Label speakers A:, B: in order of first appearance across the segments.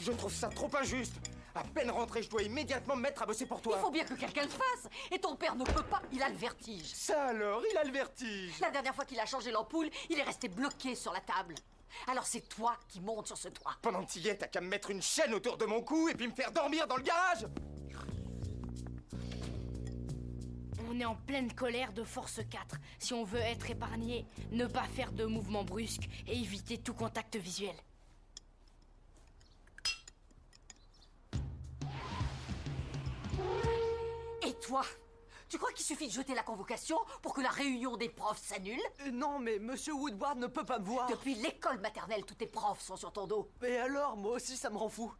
A: Je trouve ça trop injuste. À peine rentré, je dois immédiatement me mettre à bosser pour toi.
B: Il faut bien que quelqu'un le fasse. Et ton père ne peut pas, il a le vertige.
A: Ça alors, il a le vertige.
B: La dernière fois qu'il a changé l'ampoule, il est resté bloqué sur la table. Alors c'est toi qui montes sur ce toit.
A: Pendant que t'y es, t'as qu'à me mettre une chaîne autour de mon cou et puis me faire dormir dans le garage.
C: On est en pleine colère de force 4. Si on veut être épargné, ne pas faire de mouvements brusques et éviter tout contact visuel.
B: Et toi, tu crois qu'il suffit de jeter la convocation pour que la réunion des profs s'annule?
D: Non, mais Monsieur Woodward ne peut pas me voir.
B: Depuis l'école maternelle, tous tes profs sont sur ton dos.
D: Et alors, moi aussi, ça me rend fou.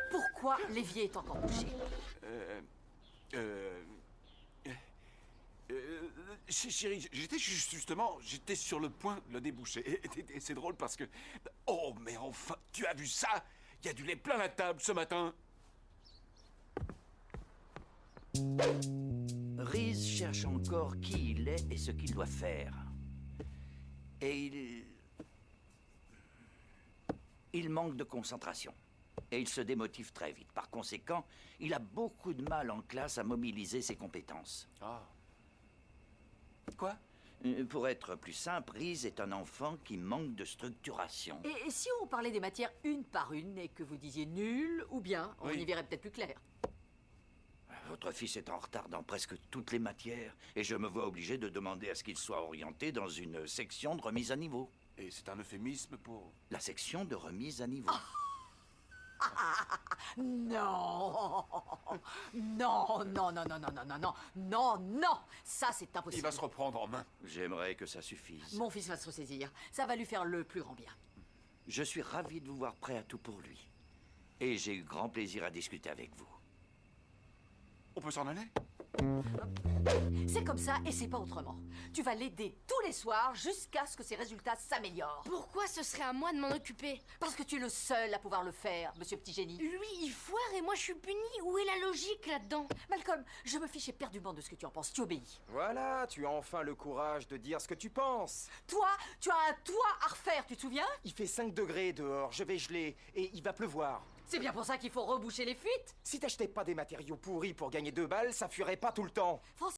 B: Pourquoi l'évier est encore bouché?
E: Chérie, j'étais sur le point de le déboucher. Et c'est drôle parce que... Oh, mais enfin, tu as vu ça? Il y a du lait plein la table ce matin.
F: Reese cherche encore qui il est et ce qu'il doit faire. Et il manque de concentration. Et il se démotive très vite. Par conséquent, il a beaucoup de mal en classe à mobiliser ses compétences.
E: Ah. Quoi?
F: Pour être plus simple, Reese est un enfant qui manque de structuration.
B: Et si on parlait des matières une par une et que vous disiez nul ou bien, on
E: Oui.
B: y verrait peut-être plus clair.
F: Votre fils est en retard dans presque toutes les matières. Et je me vois obligé de demander à ce qu'il soit orienté dans une section de remise à niveau.
E: Et c'est un euphémisme pour...
F: La section de remise à niveau.
B: Non, non, non, non, non, non, non, non, non, non, non, ça c'est
E: Il
B: impossible.
E: va se reprendre en main.
F: J'aimerais que ça suffise.
B: Mon fils va se ressaisir, ça va lui faire le plus grand bien.
F: Je suis ravi de vous voir prêt à tout pour lui. Et j'ai eu grand plaisir à discuter avec vous.
E: On peut s'en aller?
B: C'est comme ça et c'est pas autrement. Tu vas l'aider tous les soirs jusqu'à ce que ses résultats s'améliorent.
C: Pourquoi ce serait à moi de m'en occuper?
B: Parce que tu es le seul à pouvoir le faire, monsieur petit génie.
C: Lui, il foire et moi je suis puni. Où est la logique là-dedans?
B: Malcolm, je me fiche éperdument de ce que tu en penses, tu obéis.
A: Voilà, tu as enfin le courage de dire ce que tu penses.
B: Toi, tu as un toit à refaire, tu te souviens?
A: Il fait 5 degrés dehors, je vais geler et il va pleuvoir.
B: C'est bien pour ça qu'il faut reboucher les fuites.
A: Si t'achetais pas des matériaux pourris pour gagner 2 balles, ça fuirait pas tout le temps.